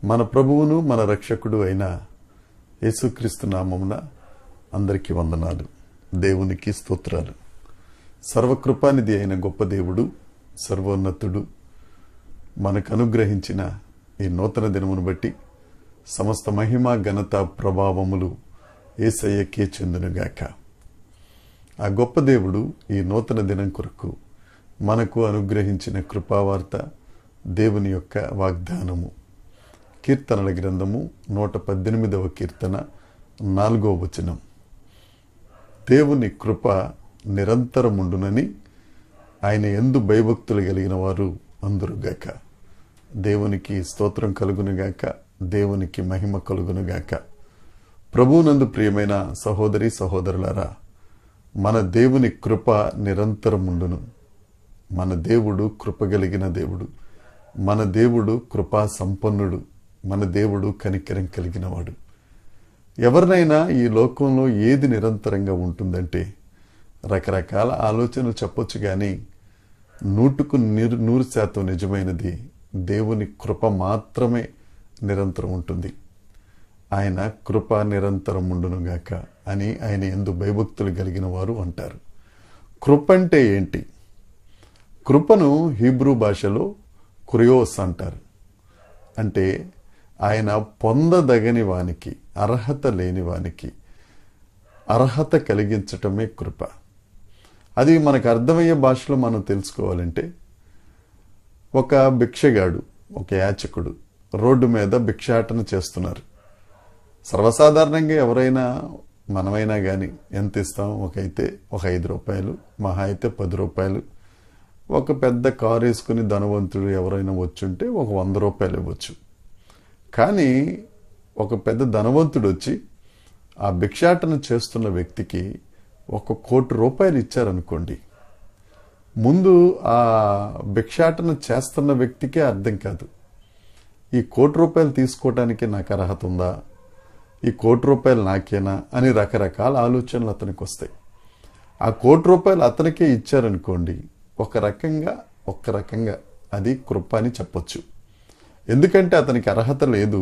మన ప్రభువును మన రక్షకుడు అయిన యేసుక్రీస్తు నామమున అందరికీ వందనాలు. దేవునికి స్తోత్రాలు. సర్వకృపానిధి అయిన గొప్ప దేవుడు, సర్వోన్నతుడు మనకు అనుగ్రహించిన ఈ నూతన దినమును బట్టి సమస్త మహిమ ఘనత ప్రభావములు యేసయ్యకే చెందునుగాక. ఆ గొప్ప దేవుడు ఈ నూతన దినం కొరకు మనకు అనుగ్రహించిన కృపావార్త దేవుని యొక్క వాగ్దానము. కీర్తనల గ్రంథము 118వ కీర్తన 4వ వచనం. దేవుని కృప నిరంతరముండునని ఆయన యందు భయభక్తులు కలిగిన వారు అందురుగాక. దేవునికి స్తోత్రం కలుగునుగాక, దేవునికి మహిమ కలుగునుగాక. ప్రభువునందు ప్రియమైన సహోదరి సహోదరులారా, మన దేవుని కృప నిరంతరముండును. మన దేవుడు కృప కలిగిన దేవుడు, మన దేవుడు కృపా సంపన్నుడు, మన దేవుడు కనికరం కలిగినవాడు. ఎవరినైనా ఈ లోకంలో ఏది నిరంతరంగా ఉంటుందంటే రకరకాల ఆలోచనలు చెప్పొచ్చు, కానీ 100% నిజమైనది దేవుని కృప మాత్రమే నిరంతరం ఉంటుంది. ఆయన కృప నిరంతరం ఉండునుగాక అని ఆయన యందు భయభక్తులు కలిగిన వారు అంటారు. కృప అంటే ఏంటి? కృపను హీబ్రూ భాషలో కురియోస్ అంటారు. అంటే ఆయన పొందదగని వానికి, అర్హత లేని వానికి అర్హత కలిగించటమే కృప. అది మనకు అర్థమయ్యే భాషలో మనం తెలుసుకోవాలంటే, ఒక భిక్షగాడు, ఒక యాచకుడు రోడ్డు మీద భిక్షాటన చేస్తున్నారు. సర్వసాధారణంగా ఎవరైనా, మనమైనా కానీ ఎంత ఇస్తాం? ఒక 5 రూపాయలు, మహా అయితే 10 రూపాయలు. ఒక పెద్ద కారు వేసుకుని ధనవంతుడు ఎవరైనా వచ్చుంటే ఒక 100 రూపాయలు ఇవ్వచ్చు. కానీ ఒక పెద్ద ధనవంతుడు వచ్చి ఆ భిక్షాటన చేస్తున్న వ్యక్తికి 1 కోటి రూపాయలు ఇచ్చారనుకోండి, ముందు ఆ భిక్షాటన చేస్తున్న వ్యక్తికే అర్థం కాదు, ఈ 1 కోటి రూపాయలు తీసుకోవడానికి నాకు అర్హత ఉందా, ఈ 1 కోటి రూపాయలు నాకేనా అని రకరకాల ఆలోచనలు అతనికి వస్తాయి. ఆ 1 కోటి రూపాయలు అతనికే ఇచ్చారనుకోండి, ఒక రకంగా అది కృప అని చెప్పొచ్చు. ఎందుకంటే అతనికి అర్హత లేదు.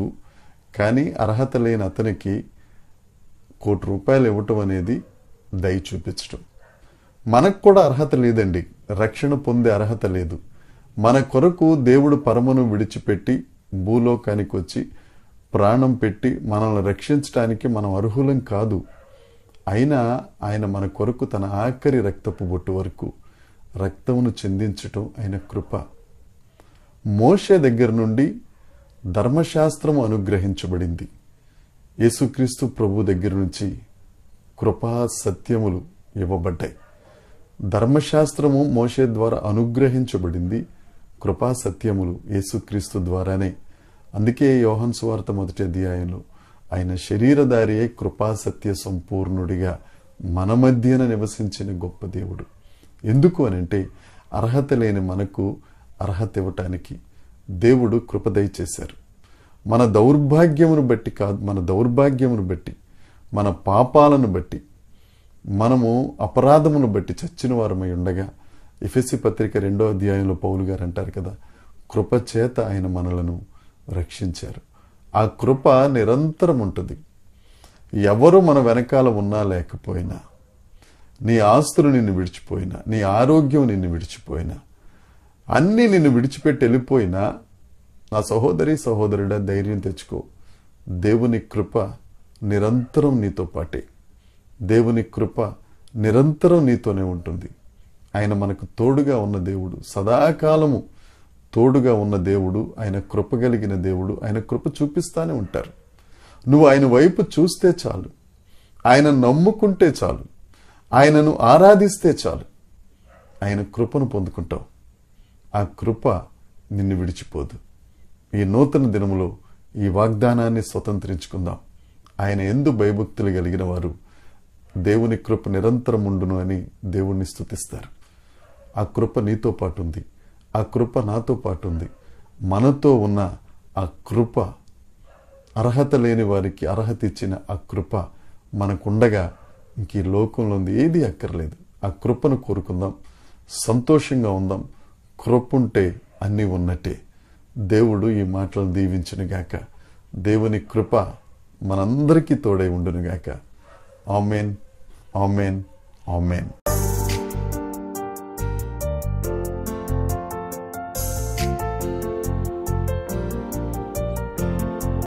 కానీ అర్హత లేని అతనికి 1 కోటి రూపాయలు ఇవ్వటం అనేది దయ చూపించటం. మనకు కూడా అర్హత లేదండి, రక్షణ పొందే అర్హత లేదు. మన కొరకు దేవుడు పరమను విడిచిపెట్టి భూలోకానికి వచ్చి ప్రాణం పెట్టి మనల్ని రక్షించడానికి మనం అర్హులం కాదు. అయినా ఆయన మన కొరకు తన ఆఖరి రక్తపు బొట్టు వరకు రక్తమును చెందించటం ఆయన కృప. మోషే దగ్గర నుండి ధర్మశాస్త్రము అనుగ్రహించబడింది. యేసుక్రీస్తు ప్రభు దగ్గర నుంచి కృపా సత్యములు ఇవ్వబడ్డాయి. ధర్మశాస్త్రము మోషే ద్వారా అనుగ్రహించబడింది, కృపా సత్యములు యేసుక్రీస్తు ద్వారానే. అందుకే యోహాను సువార్త 1వ అధ్యాయంలో ఆయన శరీరధారి అయి కృపా సత్య సంపూర్ణుడిగా మన మధ్యన నివసించిన గొప్ప దేవుడు. ఎందుకు అనంటే, అర్హత లేని మనకు అర్హత ఇవ్వటానికి దేవుడు కృప దయచేశారు. మన దౌర్భాగ్యమును బట్టి కాదు, మన దౌర్భాగ్యమును బట్టి, మన పాపాలను బట్టి, మనము అపరాధమును బట్టి చచ్చిన వారమై ఉండగా, ఎఫెసీ పత్రిక 2వ అధ్యాయంలో పౌలు గారు అంటారు కదా, కృప చేత ఆయన మనలను రక్షించారు. ఆ కృప నిరంతరం ఉంటుంది. ఎవరు మన వెనకాల ఉన్నా లేకపోయినా, నీ ఆస్తులు నిన్ను విడిచిపోయినా, నీ ఆరోగ్యం నిన్ను విడిచిపోయినా, అన్నీ నిన్ను విడిచిపెట్టి వెళ్ళిపోయినా, నా సహోదరి సహోదరుడా ధైర్యం తెచ్చుకో. దేవుని కృప నిరంతరం నీతో పాటే. దేవుని కృప నిరంతరం నీతోనే ఉంటుంది. ఆయన మనకు తోడుగా ఉన్న దేవుడు, సదాకాలము తోడుగా ఉన్న దేవుడు, ఆయన కృప కలిగిన దేవుడు. ఆయన కృప చూపిస్తానే ఉంటారు. నువ్వు ఆయన వైపు చూస్తే చాలు, ఆయన నమ్ముకుంటే చాలు, ఆయనను ఆరాధిస్తే చాలు, ఆయన కృపను పొందుకుంటావు. ఆ కృప నిన్ను విడిచిపోదు. ఈ నూతన దినములో ఈ వాగ్దానాన్ని స్వతంత్రించుకుందాం. ఆయన యందు భయభక్తులు కలిగిన వారు దేవుని కృప నిరంతరం ఉండును అని దేవుణ్ణి స్తుతిస్తారు. ఆ కృప నీతో పాటు ఉంది, ఆ కృప నాతో పాటు ఉంది. మనతో ఉన్న ఆ కృప, అర్హత లేని వారికి అర్హత ఇచ్చిన ఆ కృప మనకుండగా ఇంక ఈ లోకంలో ఏది అక్కర్లేదు. ఆ కృపను కోరుకుందాం, సంతోషంగా ఉందాం. కృప ఉంటే అన్నీ ఉన్నట్టే. దేవుడు ఈ మాటలను దీవించునుగాక. దేవుని కృప మనందరికీ తోడై ఉండునుగాక. ఆమేన్, ఆమేన్, ఆమేన్.